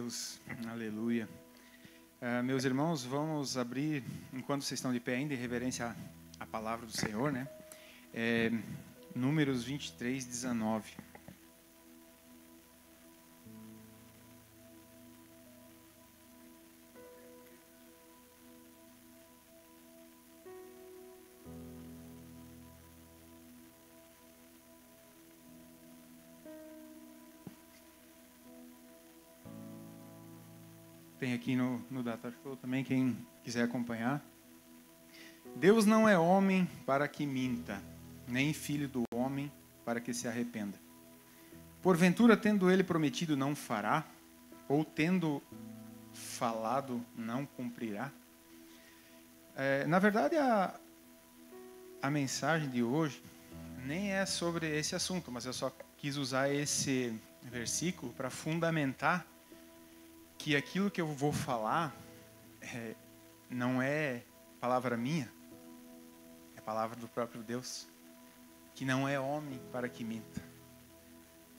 Deus, aleluia. Meus irmãos, vamos abrir, enquanto vocês estão de pé ainda, em reverência à palavra do Senhor, né? Números 23, 19. Tem aqui no Data Show também, quem quiser acompanhar. Deus não é homem para que minta, nem filho do homem para que se arrependa. Porventura, tendo ele prometido, não fará? Ou tendo falado, não cumprirá? Na verdade, a mensagem de hoje nem é sobre esse assunto, mas eu só quis usar esse versículo para fundamentar que aquilo que eu vou falar não é palavra minha, é palavra do próprio Deus, que não é homem para que minta.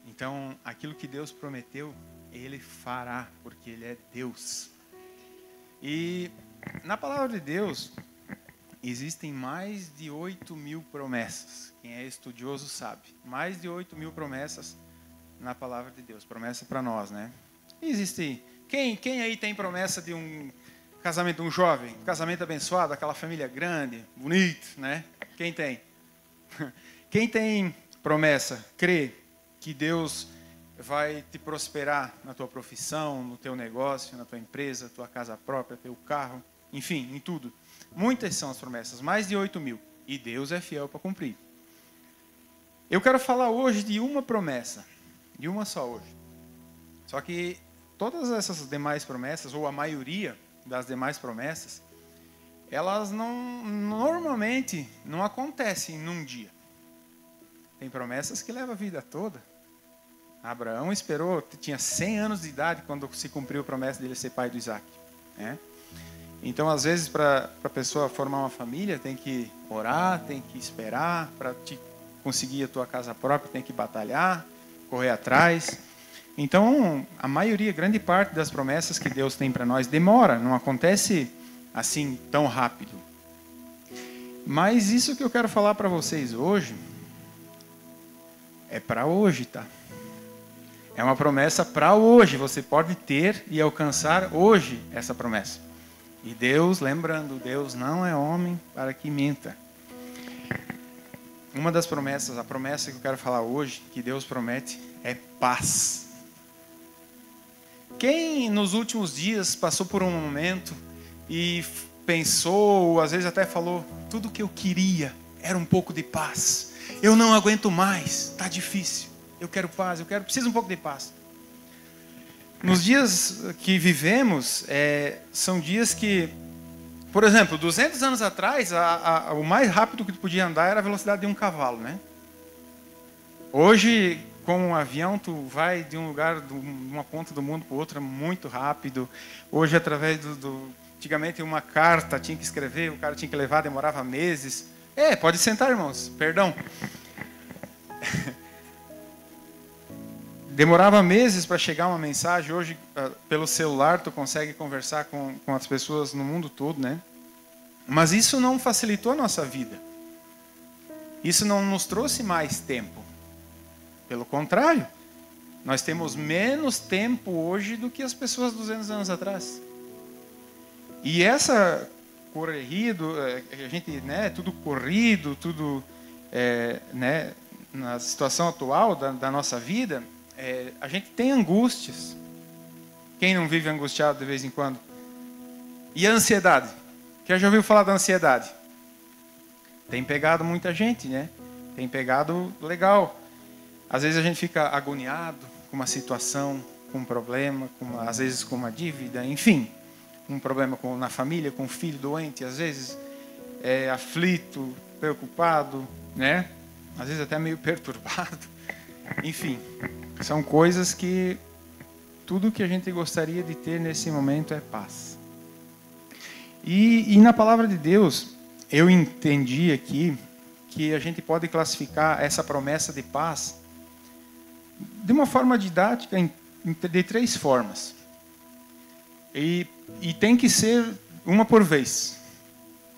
Então, aquilo que Deus prometeu, Ele fará, porque Ele é Deus. E na palavra de Deus, existem mais de 8.000 promessas. Quem é estudioso sabe. Mais de 8.000 promessas na palavra de Deus. Promessa para nós, né? Existe... Quem aí tem promessa de um casamento de um jovem? Um casamento abençoado, aquela família grande, bonito, né? Quem tem? Quem tem promessa, crê que Deus vai te prosperar na tua profissão, no teu negócio, na tua empresa, tua casa própria, teu carro, enfim, em tudo. Muitas são as promessas, mais de 8.000. E Deus é fiel para cumprir. Eu quero falar hoje de uma promessa, de uma só hoje. Só que todas essas demais promessas, ou a maioria das demais promessas, elas normalmente não acontecem num dia. Tem promessas que levam a vida toda. Abraão esperou, tinha 100 anos de idade quando se cumpriu a promessa dele ser pai do Isaac, né? Então, às vezes, para a pessoa formar uma família, tem que orar, tem que esperar. Para conseguir a tua casa própria, tem que batalhar, correr atrás. Então, a maioria, grande parte das promessas que Deus tem para nós demora, não acontece assim tão rápido. Mas isso que eu quero falar para vocês hoje é para hoje, tá? É uma promessa para hoje. Você pode ter e alcançar hoje essa promessa. E Deus, lembrando, Deus não é homem para que minta. Uma das promessas, a promessa que eu quero falar hoje, que Deus promete, é paz. Quem nos últimos dias passou por um momento e pensou, ou às vezes até falou, tudo que eu queria era um pouco de paz. Eu não aguento mais, está difícil. Eu quero paz, preciso um pouco de paz. Nos dias que vivemos, são dias que, por exemplo, 200 anos atrás, o mais rápido que tu podia andar era a velocidade de um cavalo, né? Hoje, com um avião, tu vai de um lugar, de uma ponta do mundo para outra muito rápido. Hoje, através antigamente, uma carta tinha que escrever, o cara tinha que levar, demorava meses. Pode sentar, irmãos, perdão. Demorava meses para chegar uma mensagem. Hoje, pelo celular, tu consegue conversar com as pessoas no mundo todo, né? Mas isso não facilitou a nossa vida. Isso não nos trouxe mais tempo. Pelo contrário, nós temos menos tempo hoje do que as pessoas 200 anos atrás. E essa correria, a gente, né, tudo corrido, tudo, né, na situação atual da nossa vida, a gente tem angústias. Quem não vive angustiado de vez em quando? E a ansiedade? Quem já ouviu falar da ansiedade? Tem pegado muita gente, né? Tem pegado legal. Às vezes a gente fica agoniado com uma situação, com um problema, às vezes com uma dívida, enfim, um problema na família, com um filho doente, às vezes aflito, preocupado, né? Às vezes até meio perturbado. Enfim, são coisas que tudo que a gente gostaria de ter nesse momento é paz. E na palavra de Deus, eu entendi aqui que a gente pode classificar essa promessa de paz de uma forma didática de 3 formas. E tem que ser uma por vez.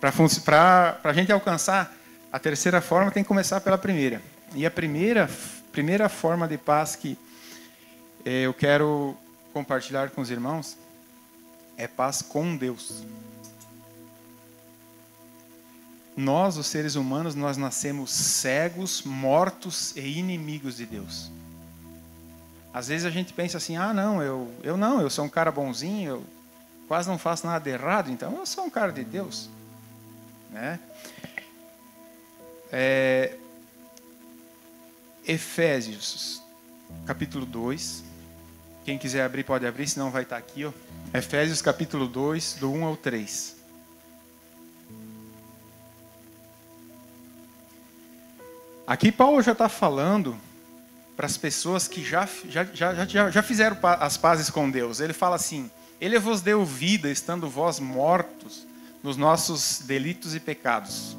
Para a gente alcançar a terceira forma, tem que começar pela primeira. E a primeira forma de paz que eu quero compartilhar com os irmãos é paz com Deus. Nós, os seres humanos, nós nascemos cegos, mortos e inimigos de Deus. Às vezes a gente pensa assim, não, eu sou um cara bonzinho, eu quase não faço nada de errado, então eu sou um cara de Deus. Né? Efésios, capítulo 2. Quem quiser abrir, pode abrir, senão vai estar aqui. Ó. Efésios, capítulo 2, do 1 ao 3. Aqui Paulo já está falando para as pessoas que já fizeram as pazes com Deus. Ele fala assim, Ele vos deu vida, estando vós mortos nos nossos delitos e pecados,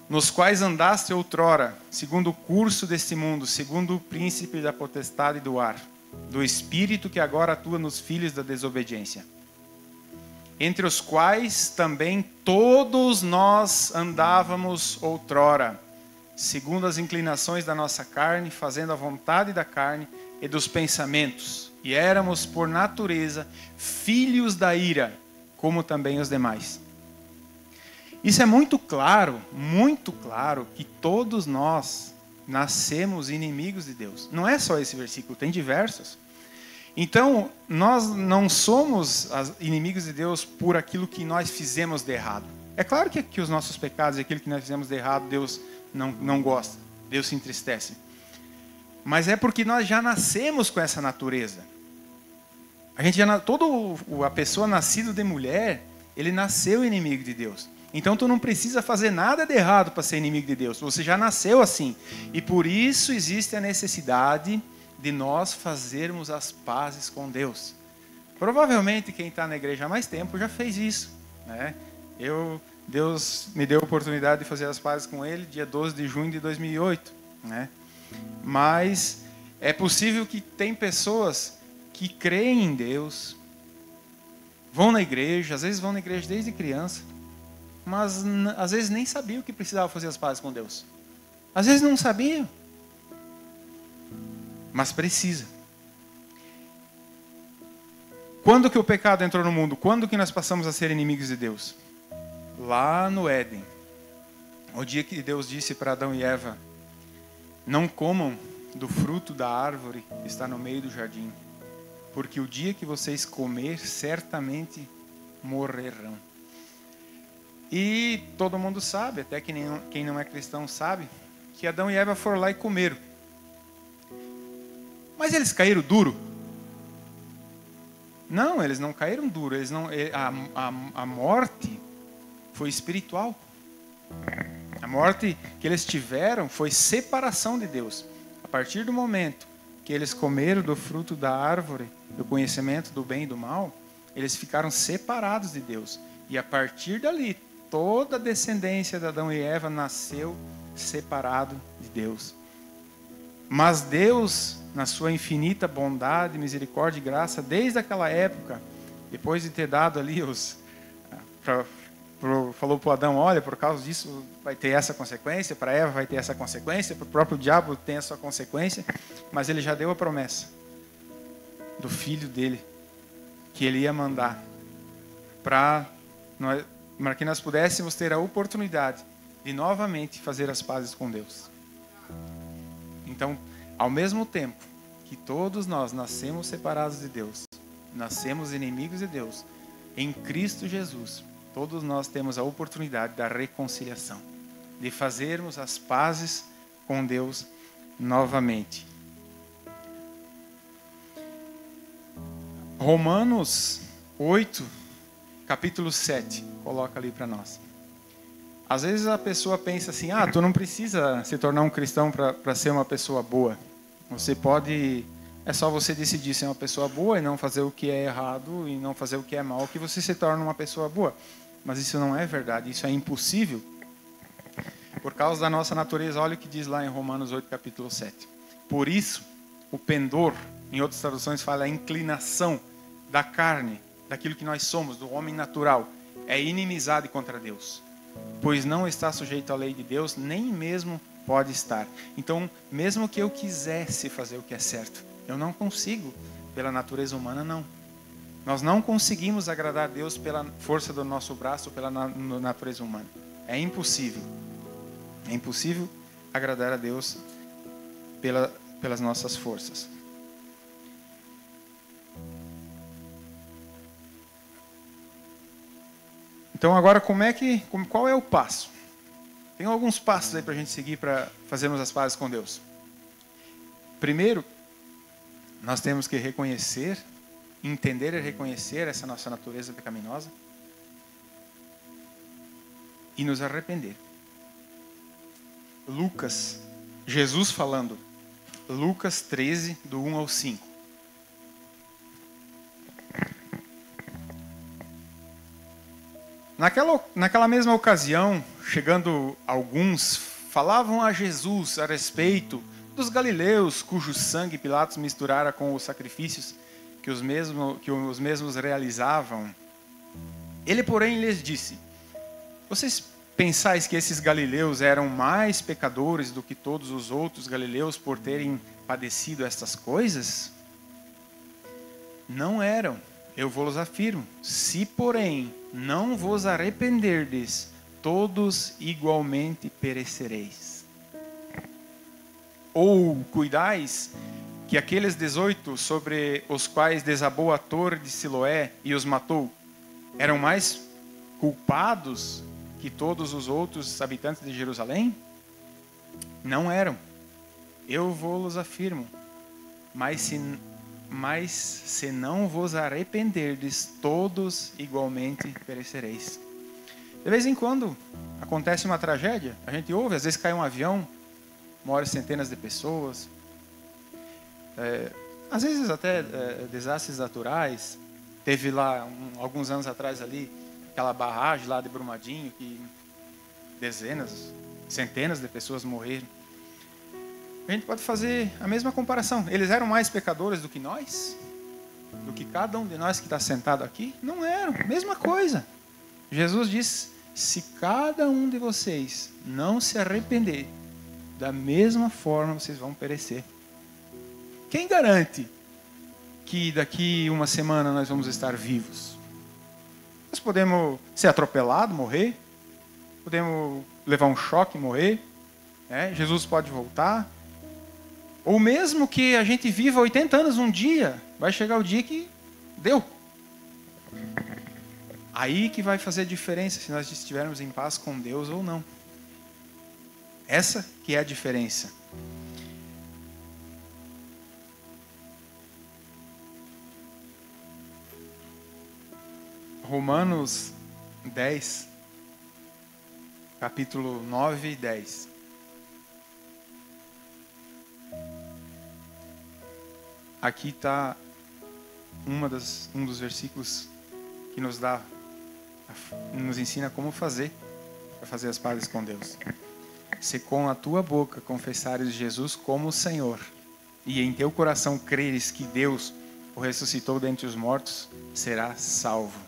nos quais andaste outrora, segundo o curso deste mundo, segundo o príncipe da potestade do ar, do espírito que agora atua nos filhos da desobediência, entre os quais também todos nós andávamos outrora, segundo as inclinações da nossa carne, fazendo a vontade da carne e dos pensamentos, e éramos por natureza filhos da ira, como também os demais. Isso é muito claro que todos nós nascemos inimigos de Deus. Não é só esse versículo, tem diversos. Então, nós não somos inimigos de Deus por aquilo que nós fizemos de errado. É claro que os nossos pecados e aquilo que nós fizemos de errado, Deus não gosta, Deus se entristece. Mas é porque nós já nascemos com essa natureza. Toda a pessoa nascida de mulher, ele nasceu inimigo de Deus. Então tu não precisa fazer nada de errado para ser inimigo de Deus. Você já nasceu assim. E por isso existe a necessidade de nós fazermos as pazes com Deus. Provavelmente quem está na igreja há mais tempo já fez isso. Né? Deus me deu a oportunidade de fazer as pazes com Ele dia 12 de junho de 2008. Né? Mas é possível que tem pessoas que creem em Deus, vão na igreja, às vezes vão na igreja desde criança, mas às vezes nem sabiam que precisava fazer as pazes com Deus. Às vezes não sabiam, mas precisa. Quando que o pecado entrou no mundo? Quando que nós passamos a ser inimigos de Deus? Lá no Éden. O dia que Deus disse para Adão e Eva, não comam do fruto da árvore que está no meio do jardim, porque o dia que vocês comer, certamente morrerão. E todo mundo sabe, até que quem não é cristão sabe, que Adão e Eva foram lá e comeram. Mas eles caíram duro? Não, eles não caíram duro. A morte foi espiritual. A morte que eles tiveram foi separação de Deus. A partir do momento que eles comeram do fruto da árvore, do conhecimento do bem e do mal, eles ficaram separados de Deus. E a partir dali, toda a descendência de Adão e Eva nasceu separado de Deus. Mas Deus, na sua infinita bondade, misericórdia e graça, desde aquela época, depois de ter dado ali falou para o Adão, olha, por causa disso vai ter essa consequência, para Eva vai ter essa consequência, para o próprio diabo tem essa consequência, mas ele já deu a promessa do filho dele, que ele ia mandar para que nós pudéssemos ter a oportunidade de novamente fazer as pazes com Deus. Então, ao mesmo tempo que todos nós nascemos separados de Deus, nascemos inimigos de Deus, em Cristo Jesus, todos nós temos a oportunidade da reconciliação, de fazermos as pazes com Deus novamente. Romanos 8, capítulo 7, coloca ali para nós. Às vezes a pessoa pensa assim, tu não precisa se tornar um cristão para ser uma pessoa boa. É só você decidir ser uma pessoa boa e não fazer o que é errado e não fazer o que é mal, que você se torna uma pessoa boa. Mas isso não é verdade, isso é impossível. Por causa da nossa natureza, olha o que diz lá em Romanos 8, capítulo 7. Por isso, o pendor, em outras traduções fala a inclinação da carne, daquilo que nós somos, do homem natural, é inimizade contra Deus, pois não está sujeito à lei de Deus, nem mesmo pode estar. Então, mesmo que eu quisesse fazer o que é certo, eu não consigo pela natureza humana, não. Nós não conseguimos agradar a Deus pela força do nosso braço, pela natureza humana. É impossível. É impossível agradar a Deus pelas nossas forças. Então agora qual é o passo? Tem alguns passos aí para a gente seguir para fazermos as pazes com Deus. Primeiro, nós temos que reconhecer, entender e reconhecer essa nossa natureza pecaminosa e nos arrepender. Jesus falando, Lucas 13, do 1 ao 5. Naquela mesma ocasião, chegando alguns, falavam a Jesus a respeito dos galileus, cujo sangue Pilatos misturara com os sacrifícios que os mesmos realizavam. Ele, porém, lhes disse: vocês pensais que esses galileus eram mais pecadores do que todos os outros galileus por terem padecido estas coisas? Não eram, eu vos afirmo. Se, porém, não vos arrependerdes, todos igualmente perecereis. Ou cuidais que aqueles 18 sobre os quais desabou a torre de Siloé e os matou, eram mais culpados que todos os outros habitantes de Jerusalém? Não eram. Eu vos afirmo. Mas se não vos arrependerdes, todos igualmente perecereis. De vez em quando acontece uma tragédia, a gente ouve, às vezes cai um avião, morrem centenas de pessoas. Às vezes até desastres naturais. Teve lá, alguns anos atrás ali, aquela barragem lá de Brumadinho, que centenas de pessoas morreram. A gente pode fazer a mesma comparação. Eles eram mais pecadores do que nós? Do que cada um de nós que está sentado aqui? Não eram. Mesma coisa. Jesus disse: se cada um de vocês não se arrepender, da mesma forma vocês vão perecer. Quem garante que daqui uma semana nós vamos estar vivos? Nós podemos ser atropelados, morrer. Podemos levar um choque e morrer. Jesus pode voltar. Ou mesmo que a gente viva 80 anos um dia, vai chegar o dia que deu. Aí que vai fazer a diferença se nós estivermos em paz com Deus ou não. Essa que é a diferença. Romanos 10, capítulo 9 e 10. Aqui está um dos versículos que nos ensina como fazer para fazer as pazes com Deus. Se com a tua boca confessares Jesus como o Senhor e em teu coração creres que Deus o ressuscitou dentre os mortos, serás salvo.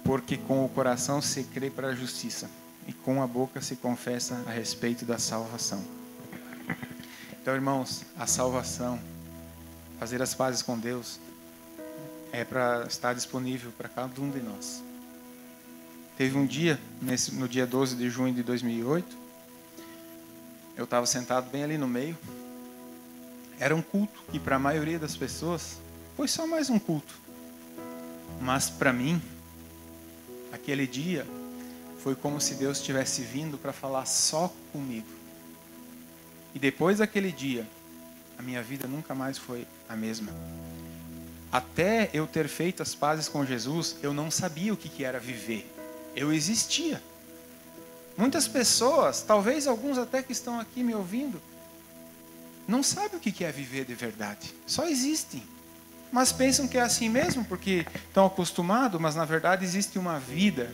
Porque com o coração se crê para a justiça e com a boca se confessa a respeito da salvação. Então, irmãos, a salvação, fazer as pazes com Deus, é para estar disponível para cada um de nós. Teve um dia, no dia 12 de junho de 2008, eu estava sentado bem ali no meio. Era um culto que para a maioria das pessoas foi só mais um culto. Mas para mim, aquele dia foi como se Deus tivesse vindo para falar só comigo. E depois daquele dia, a minha vida nunca mais foi a mesma. Até eu ter feito as pazes com Jesus, eu não sabia o que era viver. Eu existia. Muitas pessoas, talvez alguns até que estão aqui me ouvindo, não sabem o que é viver de verdade. Só existem. Mas pensam que é assim mesmo, porque estão acostumados, mas na verdade existe uma vida,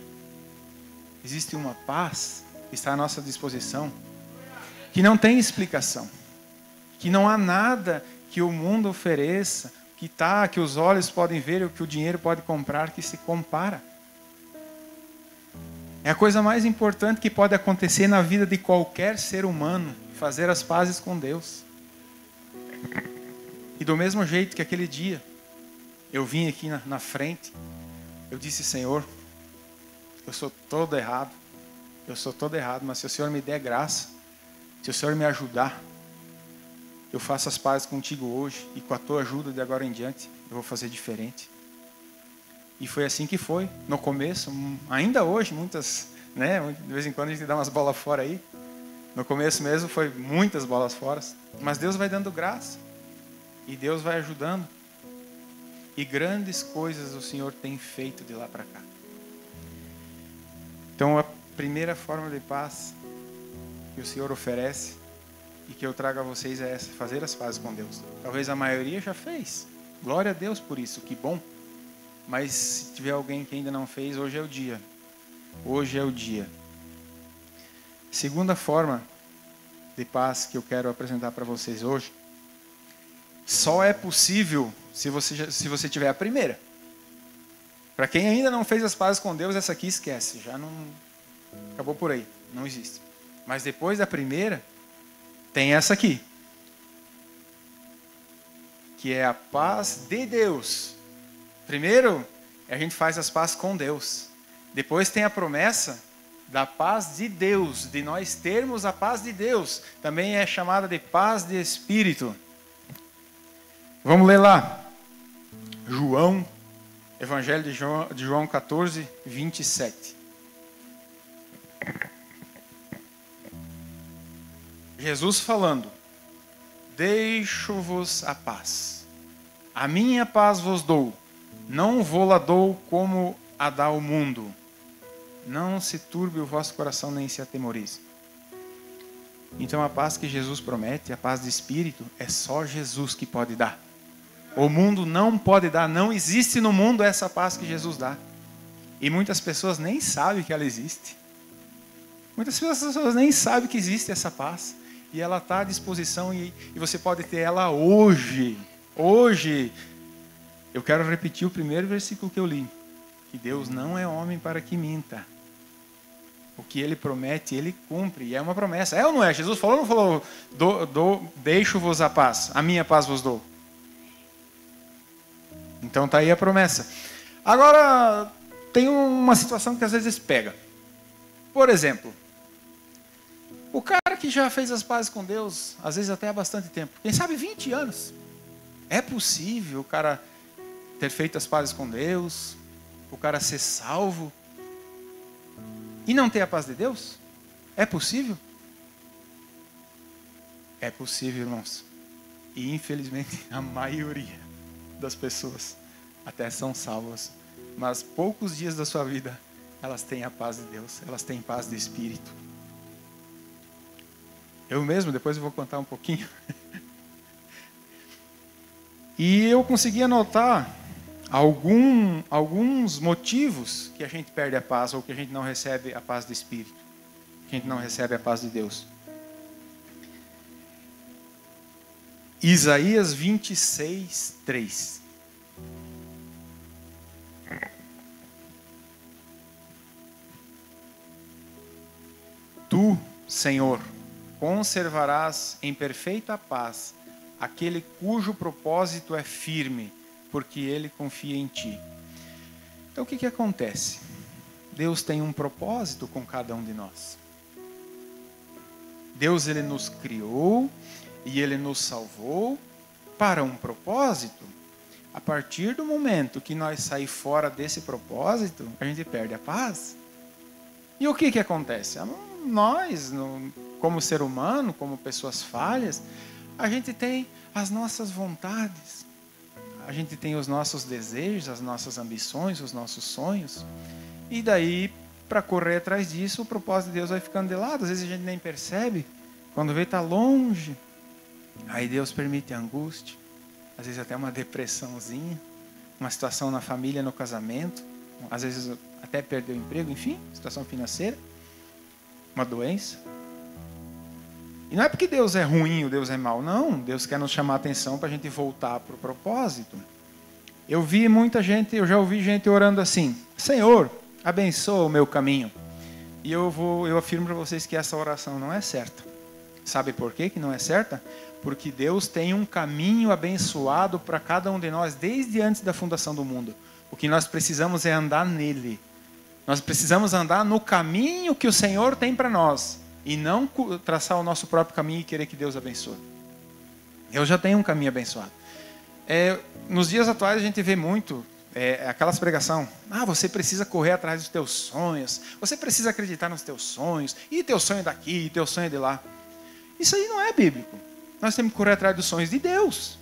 existe uma paz que está à nossa disposição, que não tem explicação, que não há nada que o mundo ofereça que os olhos podem ver e o que o dinheiro pode comprar, que se compara. É a coisa mais importante que pode acontecer na vida de qualquer ser humano, fazer as pazes com Deus. E do mesmo jeito que aquele dia, eu vim aqui na frente, eu disse: Senhor, eu sou todo errado, mas se o Senhor me der graça, se o Senhor me ajudar, eu faço as pazes contigo hoje, e com a tua ajuda de agora em diante, eu vou fazer diferente. E foi assim que foi, no começo, ainda hoje, muitas, né, de vez em quando a gente dá umas bolas fora aí. No começo mesmo foi muitas bolas fora, mas Deus vai dando graça, e Deus vai ajudando. E grandes coisas o Senhor tem feito de lá para cá. Então a primeira forma de paz que o Senhor oferece e que eu trago a vocês é essa: fazer as pazes com Deus. Talvez a maioria já fez. Glória a Deus por isso, que bom. Mas se tiver alguém que ainda não fez, hoje é o dia. Hoje é o dia. Segunda forma de paz que eu quero apresentar para vocês hoje. Só é possível se você tiver a primeira. Para quem ainda não fez as pazes com Deus, essa aqui esquece. Já não... acabou por aí. Não existe. Mas depois da primeira, tem essa aqui. Que é a paz de Deus. Primeiro, a gente faz as pazes com Deus. Depois tem a promessa da paz de Deus, de nós termos a paz de Deus. Também é chamada de paz de Espírito. Vamos ler lá. Evangelho de João 14, 27. Jesus falando: deixo-vos a paz. A minha paz vos dou. Não vou-la dou como a dá o mundo. Não se turbe o vosso coração, nem se atemorize. Então a paz que Jesus promete, a paz de Espírito, é só Jesus que pode dar. O mundo não pode dar, não existe no mundo essa paz que Jesus dá. E muitas pessoas nem sabem que ela existe. Muitas pessoas nem sabem que existe essa paz. E ela está à disposição e você pode ter ela hoje. Hoje. Eu quero repetir o primeiro versículo que eu li. Que Deus não é homem para que minta. O que Ele promete, Ele cumpre. E é uma promessa. É ou não é? Jesus falou ou não falou? Deixo-vos a paz. A minha paz vos dou. Então está aí a promessa. Agora, tem uma situação que às vezes pega. Por exemplo, o cara que já fez as pazes com Deus, às vezes até há bastante tempo, quem sabe 20 anos. É possível o cara ter feito as pazes com Deus, o cara ser salvo e não ter a paz de Deus? É possível? É possível, irmãos. E infelizmente a maioria das pessoas até são salvas, mas poucos dias da sua vida elas têm a paz de Deus, elas têm paz de Espírito. Eu mesmo, depois eu vou contar um pouquinho. E eu consegui anotar alguns motivos que a gente perde a paz ou que a gente não recebe a paz do Espírito, que a gente não recebe a paz de Deus. Isaías 26, 3. Tu, Senhor, conservarás em perfeita paz aquele cujo propósito é firme, porque ele confia em ti. Então o que acontece? Deus tem um propósito com cada um de nós. Deus, ele nos criou e ele nos salvou para um propósito. A partir do momento que nós saímos fora desse propósito, a gente perde a paz. E o que acontece? Nós, como ser humano, como pessoas falhas, a gente tem as nossas vontades, a gente tem os nossos desejos, as nossas ambições, os nossos sonhos. E daí, para correr atrás disso, o propósito de Deus vai ficando de lado. Às vezes a gente nem percebe, quando vê está longe. Aí Deus permite a angústia, às vezes até uma depressãozinha, uma situação na família, no casamento, às vezes até perder o emprego, enfim, situação financeira, uma doença. E não é porque Deus é ruim ou Deus é mau, não. Deus quer nos chamar a atenção para a gente voltar para o propósito. Eu já ouvi gente orando assim: Senhor, abençoa o meu caminho. E eu afirmo para vocês que essa oração não é certa. Sabe por quê que não é certa? Porque Deus tem um caminho abençoado para cada um de nós desde antes da fundação do mundo. O que nós precisamos é andar nele. Nós precisamos andar no caminho que o Senhor tem para nós. E não traçar o nosso próprio caminho e querer que Deus abençoe. Eu já tenho um caminho abençoado. Nos dias atuais a gente vê muito aquelas pregação. Você precisa correr atrás dos teus sonhos. Você precisa acreditar nos teus sonhos. E teu sonho daqui, e teu sonho de lá. Isso aí não é bíblico. Nós temos que correr atrás dos sonhos de Deus.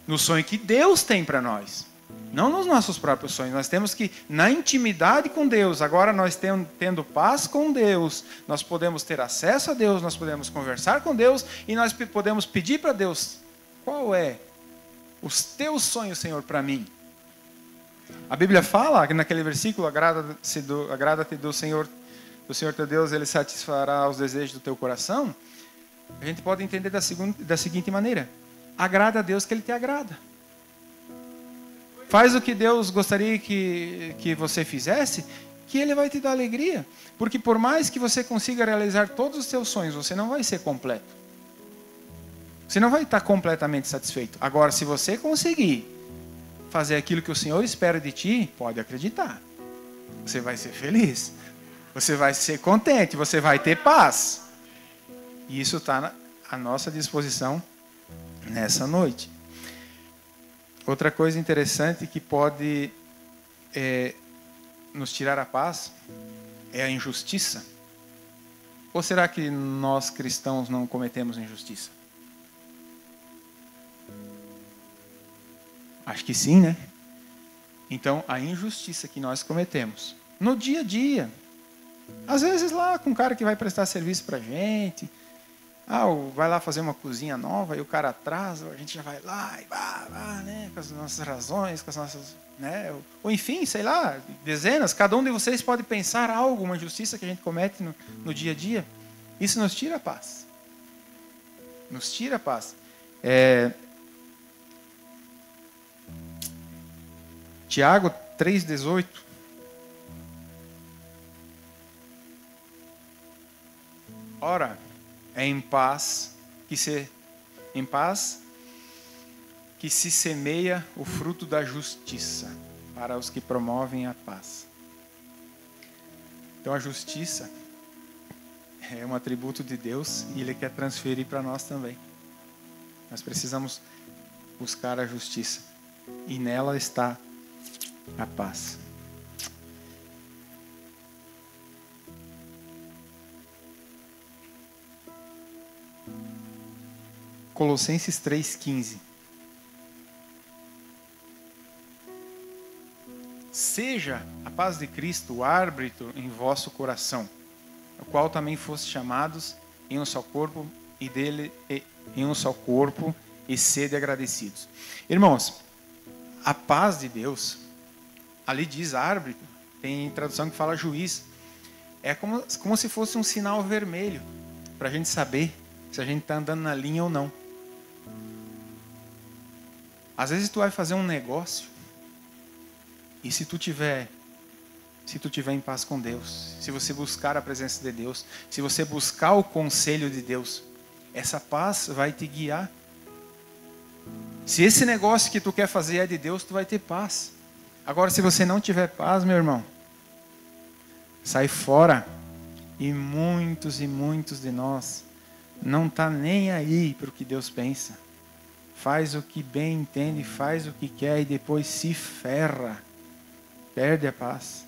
No sonho que Deus tem para nós. Não nos nossos próprios sonhos. Nós temos que, na intimidade com Deus, agora nós tendo paz com Deus, nós podemos ter acesso a Deus, nós podemos conversar com Deus e nós podemos pedir para Deus: qual é os teus sonhos, Senhor, para mim? A Bíblia fala, naquele versículo, agrada-te do Senhor teu Deus, Ele satisfará os desejos do teu coração. A gente pode entender da seguinte maneira: agrada a Deus que Ele te agrada. Faz o que Deus gostaria que você fizesse, que Ele vai te dar alegria. Porque por mais que você consiga realizar todos os seus sonhos, você não vai ser completo. Você não vai estar completamente satisfeito. Agora, se você conseguir fazer aquilo que o Senhor espera de ti, pode acreditar. Você vai ser feliz. Você vai ser contente. Você vai ter paz. E isso está à nossa disposição nessa noite. Outra coisa interessante que pode nos tirar a paz é a injustiça. Ou será que nós cristãos não cometemos injustiça? Acho que sim, né? Então, a injustiça que nós cometemos no dia a dia, às vezes lá com um cara que vai prestar serviço para a gente, vai lá fazer uma cozinha nova e o cara atrasa, a gente já vai lá e né, com as nossas razões, com as nossas, né, ou enfim, sei lá, dezenas. Cada um de vocês pode pensar algo, uma injustiça que a gente comete no dia a dia. Isso nos tira a paz. Nos tira a paz. Tiago 3,18. Ora, é em paz que se semeia o fruto da justiça para os que promovem a paz. Então a justiça é um atributo de Deus e Ele quer transferir para nós também. Nós precisamos buscar a justiça e nela está a paz. Colossenses 3,15. Seja a paz de Cristo o árbitro em vosso coração, o qual também foste chamados em um só corpo e sede agradecidos. Irmãos, a paz de Deus, ali diz árbitro, tem tradução que fala juiz, é como se fosse um sinal vermelho para a gente saber se a gente está andando na linha ou não. Às vezes tu vai fazer um negócio e se tu tiver em paz com Deus, se você buscar a presença de Deus, se você buscar o conselho de Deus, essa paz vai te guiar. Se esse negócio que tu quer fazer é de Deus, tu vai ter paz. Agora, se você não tiver paz, meu irmão, sai fora. E muitos de nós não tá nem aí para o que Deus pensa. Faz o que bem entende, faz o que quer e depois se ferra. Perde a paz.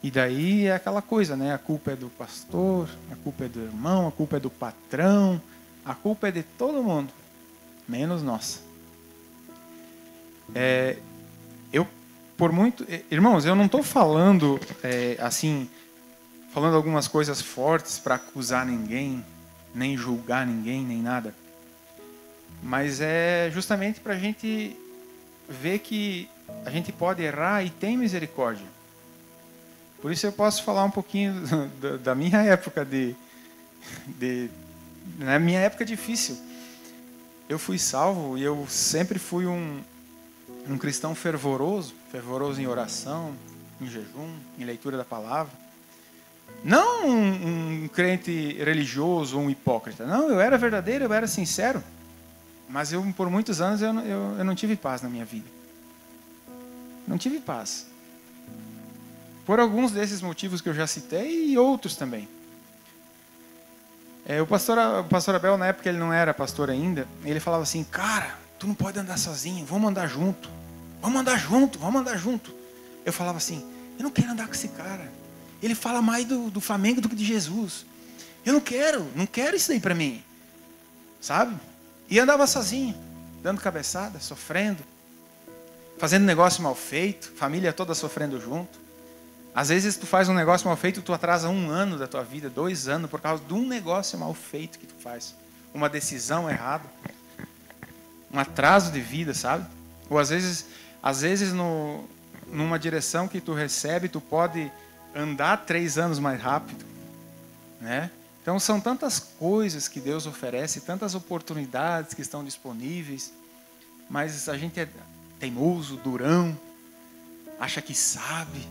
E daí é aquela coisa, né? A culpa é do pastor, a culpa é do irmão, a culpa é do patrão, a culpa é de todo mundo, menos nossa. Irmãos, eu não estou falando falando algumas coisas fortes para acusar ninguém, nem julgar ninguém, nem nada. Mas é justamente para a gente ver que a gente pode errar e tem misericórdia. Por isso eu posso falar um pouquinho da minha época de Na minha época difícil, eu fui salvo e eu sempre fui um cristão fervoroso em oração, em jejum, em leitura da palavra. Não um crente religioso, um hipócrita. Não, eu era verdadeiro, eu era sincero. Mas por muitos anos eu não tive paz na minha vida. Não tive paz. Por alguns desses motivos que eu já citei e outros também. O pastor Abel, na época ele não era pastor ainda, ele falava assim, cara, tu não pode andar sozinho, vamos andar junto. Vamos andar junto, vamos andar junto. Eu falava assim, eu não quero andar com esse cara. Ele fala mais do Flamengo do que de Jesus. Eu não quero isso daí para mim. Sabe? E andava sozinho, dando cabeçada, sofrendo, fazendo negócio mal feito, família toda sofrendo junto. Às vezes tu faz um negócio mal feito, tu atrasa 1 ano da tua vida, 2 anos, por causa de um negócio mal feito que tu faz. Uma decisão errada. Um atraso de vida, sabe? Ou às vezes numa direção que tu recebe, tu pode andar 3 anos mais rápido. Né? Então são tantas coisas que Deus oferece, tantas oportunidades que estão disponíveis, mas a gente é teimoso, durão, acha que sabe.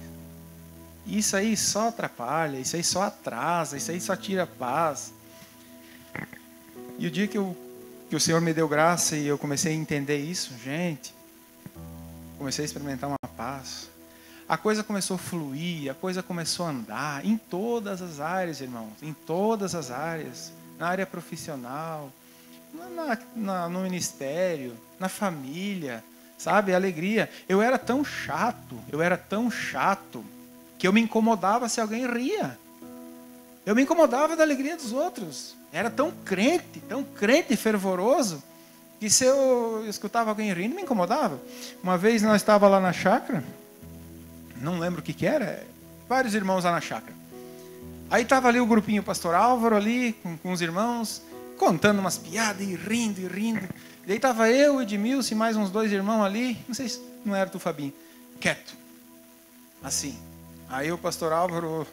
E isso aí só atrapalha, isso aí só atrasa, isso aí só tira paz. E o dia que o Senhor me deu graça e eu comecei a entender isso, gente, comecei a experimentar uma paz. A coisa começou a fluir, a coisa começou a andar em todas as áreas, irmãos, em todas as áreas, na área profissional, no ministério, na família, sabe, alegria. Eu era tão chato, que eu me incomodava se alguém ria. Eu me incomodava da alegria dos outros. Era tão crente fervoroso, que se eu escutava alguém rindo, me incomodava. Uma vez nós estávamos lá na chácara, não lembro o que era, vários irmãos lá na chácara. Aí estava ali o grupinho pastor Álvaro ali, com os irmãos, contando umas piadas e rindo. E aí estava eu, Edmilson e mais uns 2 irmãos ali, não sei se não era tu, Fabinho, quieto, assim. Aí o pastor Álvaro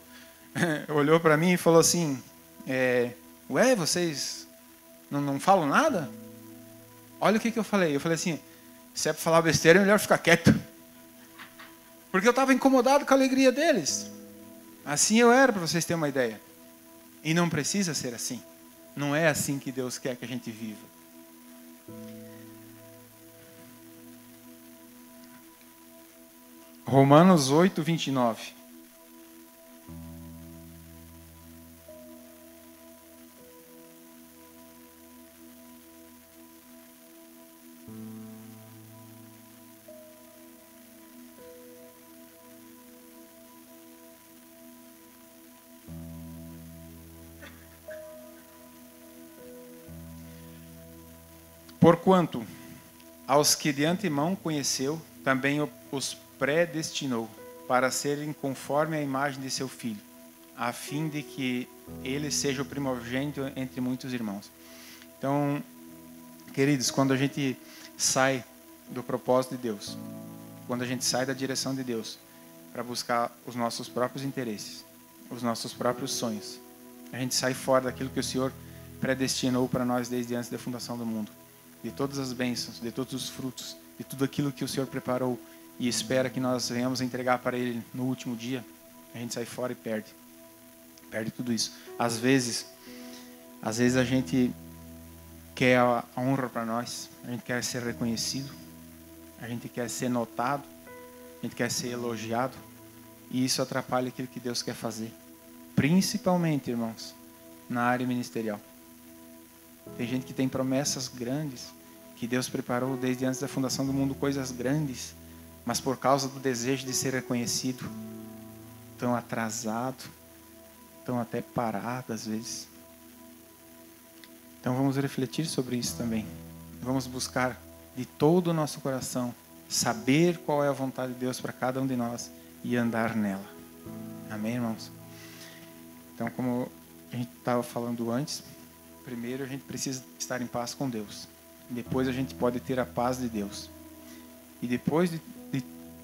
olhou para mim e falou assim, ué, vocês não falam nada? Olha o que eu falei. Eu falei assim, se é para falar besteira, é melhor ficar quieto. Porque eu estava incomodado com a alegria deles. Assim eu era, para vocês terem uma ideia. E não precisa ser assim. Não é assim que Deus quer que a gente viva. Romanos 8, 29. Porquanto, aos que de antemão conheceu, também os predestinou para serem conforme a imagem de seu Filho, a fim de que ele seja o primogênito entre muitos irmãos. Então, queridos, quando a gente sai do propósito de Deus, quando a gente sai da direção de Deus para buscar os nossos próprios interesses, os nossos próprios sonhos, a gente sai fora daquilo que o Senhor predestinou para nós desde antes da fundação do mundo, de todas as bênçãos, de todos os frutos, de tudo aquilo que o Senhor preparou e espera que nós venhamos entregar para Ele no último dia, a gente sai fora e perde tudo isso. Às vezes a gente quer a honra para nós, a gente quer ser reconhecido, a gente quer ser notado, a gente quer ser elogiado, e isso atrapalha aquilo que Deus quer fazer, principalmente, irmãos, na área ministerial. Tem gente que tem promessas grandes, que Deus preparou desde antes da fundação do mundo, coisas grandes, mas por causa do desejo de ser reconhecido, tão atrasado, tão até parado às vezes. Então vamos refletir sobre isso também. Vamos buscar de todo o nosso coração saber qual é a vontade de Deus para cada um de nós e andar nela. Amém, irmãos? Então, como a gente estava falando antes, primeiro a gente precisa estar em paz com Deus. Depois a gente pode ter a paz de Deus. E depois de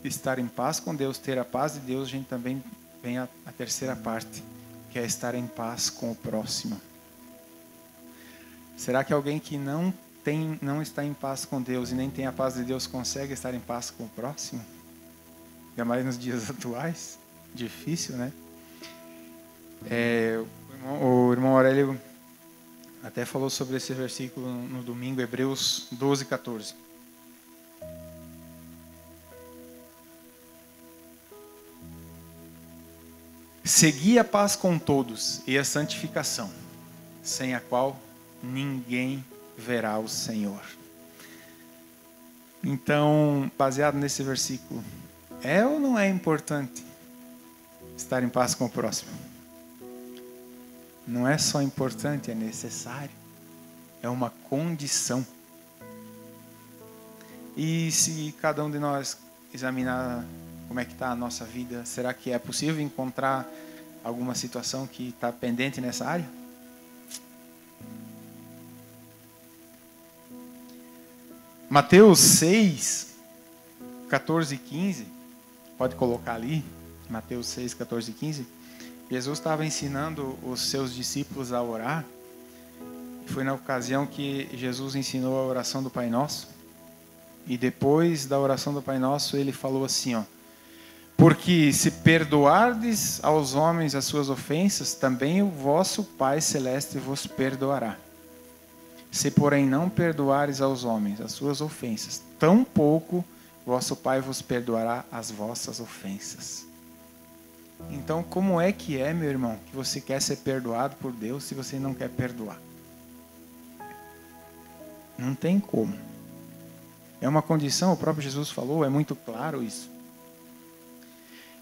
estar em paz com Deus, ter a paz de Deus, a gente também vem a terceira parte, que é estar em paz com o próximo. Será que alguém que não está em paz com Deus e nem tem a paz de Deus consegue estar em paz com o próximo? Ainda mais nos dias atuais. Difícil, né? O irmão Aurélio até falou sobre esse versículo no domingo, Hebreus 12, 14. Segui a paz com todos e a santificação, sem a qual ninguém verá o Senhor. Então, baseado nesse versículo, é ou não é importante estar em paz com o próximo? Não é só importante, é necessário. É uma condição. E se cada um de nós examinar como é que está a nossa vida, será que é possível encontrar alguma situação que está pendente nessa área? Mateus 6, 14 e 15, pode colocar ali, Mateus 6, 14 e 15. Jesus estava ensinando os seus discípulos a orar. Foi na ocasião que Jesus ensinou a oração do Pai Nosso. E depois da oração do Pai Nosso, ele falou assim, ó: porque se perdoardes aos homens as suas ofensas, também o vosso Pai Celeste vos perdoará. Se, porém, não perdoares aos homens as suas ofensas, tampouco vosso Pai vos perdoará as vossas ofensas. Então, como é que é, meu irmão, que você quer ser perdoado por Deus se você não quer perdoar? Não tem como. É uma condição, o próprio Jesus falou, é muito claro isso.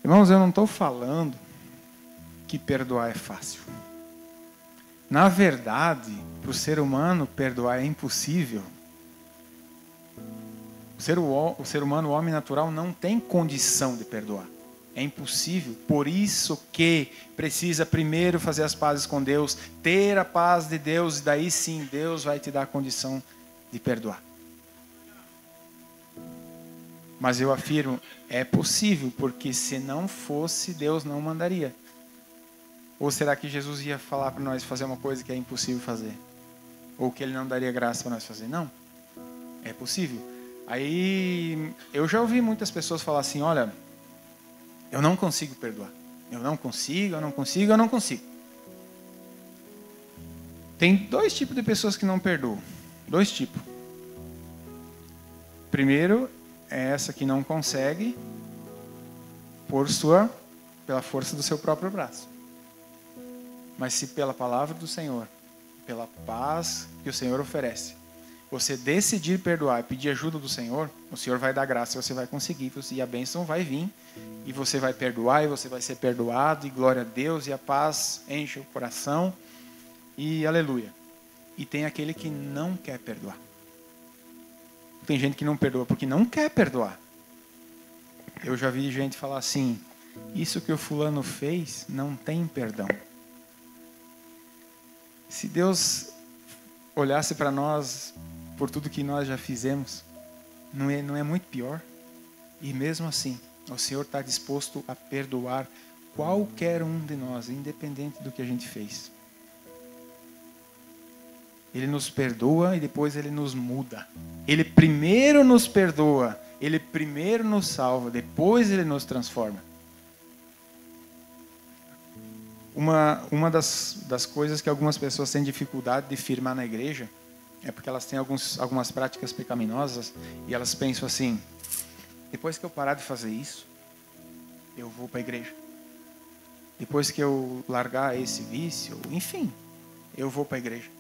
Irmãos, eu não estou falando que perdoar é fácil. Na verdade, para o ser humano, perdoar é impossível. O ser humano, o homem natural, não tem condição de perdoar. É impossível. Por isso que precisa primeiro fazer as pazes com Deus, ter a paz de Deus, e daí sim Deus vai te dar a condição de perdoar. Mas eu afirmo, é possível, porque se não fosse, Deus não mandaria. Ou será que Jesus ia falar para nós fazer uma coisa que é impossível fazer? Ou que Ele não daria graça para nós fazer? Não. É possível. Aí, eu já ouvi muitas pessoas falar assim, olha, eu não consigo perdoar. Eu não consigo. Tem dois tipos de pessoas que não perdoam. Dois tipos. Primeiro, é essa que não consegue pela força do seu próprio braço. Mas se pela palavra do Senhor, pela paz que o Senhor oferece, você decidir perdoar e pedir ajuda do Senhor, o Senhor vai dar graça e você vai conseguir, e a bênção vai vir, e você vai perdoar, e você vai ser perdoado, e glória a Deus, e a paz enche o coração, e aleluia. E tem aquele que não quer perdoar. Tem gente que não perdoa porque não quer perdoar. Eu já vi gente falar assim, isso que o fulano fez não tem perdão. Se Deus olhasse para nós por tudo que nós já fizemos, não é muito pior? E mesmo assim, o Senhor está disposto a perdoar qualquer um de nós, independente do que a gente fez. Ele nos perdoa e depois Ele nos muda. Ele primeiro nos perdoa, Ele primeiro nos salva, depois Ele nos transforma. Uma das coisas que algumas pessoas têm dificuldade de firmar na igreja é porque elas têm algumas práticas pecaminosas e elas pensam assim, depois que eu parar de fazer isso, eu vou para a igreja. Depois que eu largar esse vício, enfim, eu vou para a igreja.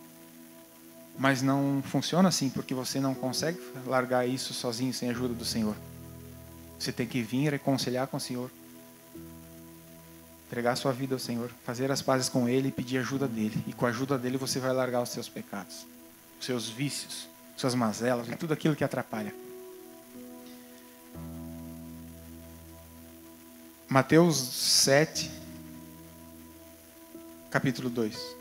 Mas não funciona assim, porque você não consegue largar isso sozinho, sem a ajuda do Senhor. Você tem que vir reconciliar com o Senhor. Entregar sua vida ao Senhor, fazer as pazes com Ele e pedir ajuda dEle. E com a ajuda dEle você vai largar os seus pecados, os seus vícios, suas mazelas e tudo aquilo que atrapalha. Mateus 7, capítulo 2.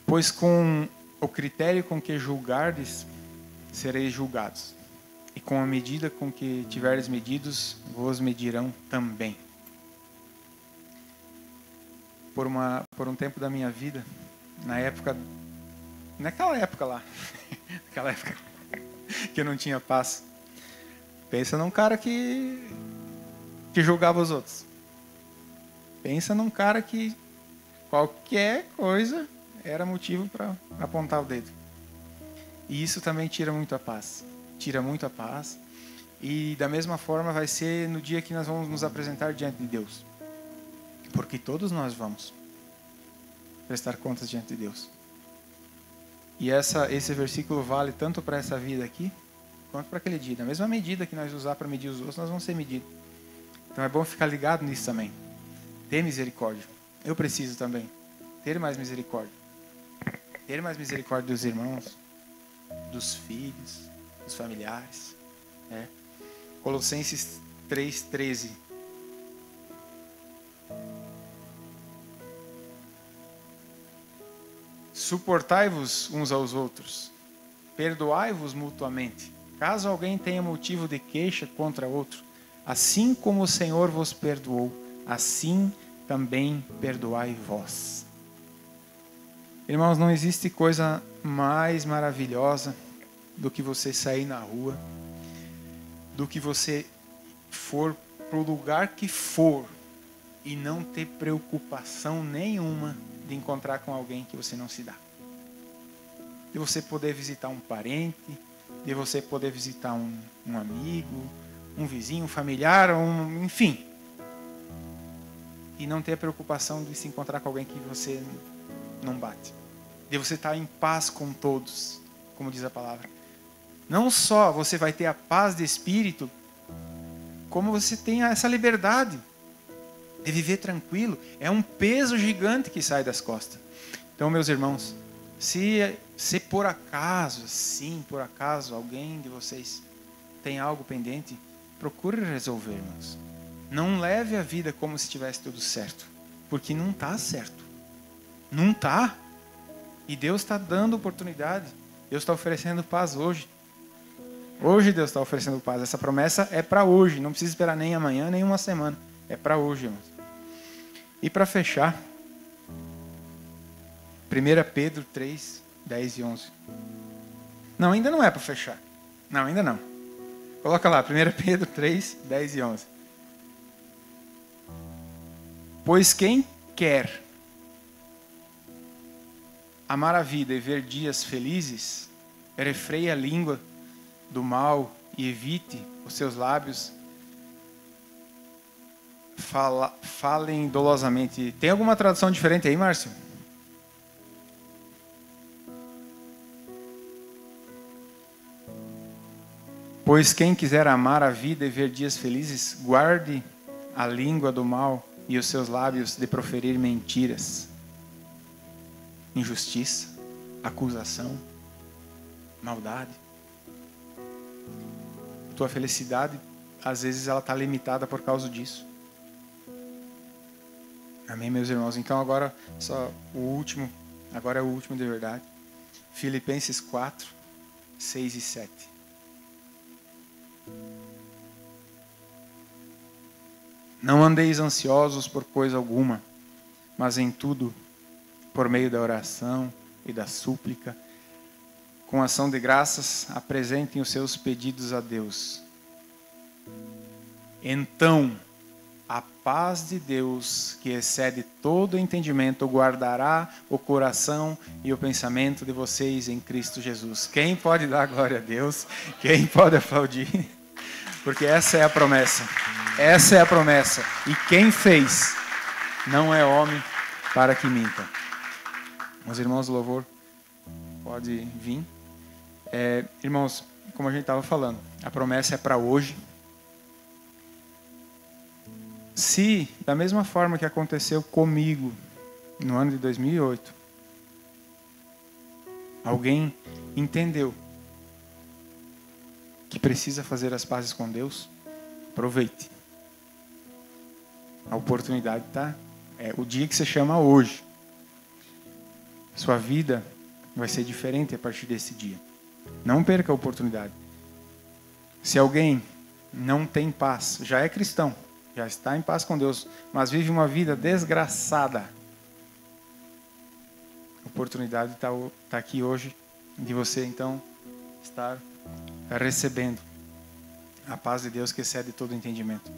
Pois com o critério com que julgardes, sereis julgados. e com a medida com que tiveres medidos, vos medirão também. Por um tempo da minha vida, naquela época lá, naquela época que eu não tinha paz, pensa num cara que julgava os outros. Pensa num cara que qualquer coisa era motivo para apontar o dedo. E isso também tira muito a paz. Tira muito a paz. E da mesma forma vai ser no dia que nós vamos nos apresentar diante de Deus. Porque todos nós vamos prestar contas diante de Deus. E esse versículo vale tanto para essa vida aqui, quanto para aquele dia. Da mesma medida que nós usar para medir os outros, nós vamos ser medidos. Então é bom ficar ligado nisso também. Ter misericórdia. Eu preciso também ter mais misericórdia. Ter mais misericórdia dos irmãos, dos filhos, dos familiares. Né? Colossenses 3:13. Suportai-vos uns aos outros, perdoai-vos mutuamente, caso alguém tenha motivo de queixa contra outro, assim como o Senhor vos perdoou, assim também perdoai vós. Irmãos, não existe coisa mais maravilhosa do que você sair na rua, do que você for para o lugar que for e não ter preocupação nenhuma de encontrar com alguém que você não se dá. De você poder visitar um parente, de você poder visitar um amigo, um vizinho, um familiar, enfim. E não ter a preocupação de se encontrar com alguém que você não bate. De você estar em paz com todos, como diz a palavra. Não só você vai ter a paz de espírito, como você tem essa liberdade de viver tranquilo. É um peso gigante que sai das costas. Então, meus irmãos, se por acaso, alguém de vocês tem algo pendente, procure resolver, irmãos. Não leve a vida como se tivesse tudo certo, porque não está certo. Não está. E Deus está dando oportunidade. Deus está oferecendo paz hoje. Hoje Deus está oferecendo paz. Essa promessa é para hoje. Não precisa esperar nem amanhã, nem uma semana. É para hoje, irmãos. E para fechar, 1 Pedro 3, 10 e 11. Não, ainda não é para fechar. Não, ainda não. Coloca lá, 1 Pedro 3, 10 e 11. Pois quem quer amar a vida e ver dias felizes, refreie a língua do mal e evite os seus lábios falem dolosamente. Tem alguma tradução diferente aí, Márcio? Pois quem quiser amar a vida e ver dias felizes, guarde a língua do mal e os seus lábios de proferir mentiras, injustiça, acusação, maldade. Tua felicidade, às vezes, ela está limitada por causa disso. Amém, meus irmãos? Então agora agora é o último de verdade. Filipenses 4, 6 e 7. Não andeis ansiosos por coisa alguma, mas em tudo, por meio da oração e da súplica, com ação de graças, apresentem os seus pedidos a Deus. Então, a paz de Deus, que excede todo entendimento, guardará o coração e o pensamento de vocês em Cristo Jesus. Quem pode dar glória a Deus? Quem pode aplaudir? Porque essa é a promessa. Essa é a promessa. E quem fez não é homem para que minta. Os irmãos do louvor, pode vir. Irmãos, como a gente estava falando, a promessa é para hoje. Se, da mesma forma que aconteceu comigo no ano de 2008, alguém entendeu que precisa fazer as pazes com Deus, aproveite. A oportunidade está. É o dia que você chama hoje. Sua vida vai ser diferente a partir desse dia. Não perca a oportunidade. Se alguém não tem paz, já é cristão, já está em paz com Deus, mas vive uma vida desgraçada, a oportunidade está aqui hoje de você, então, estar recebendo a paz de Deus que excede todo entendimento.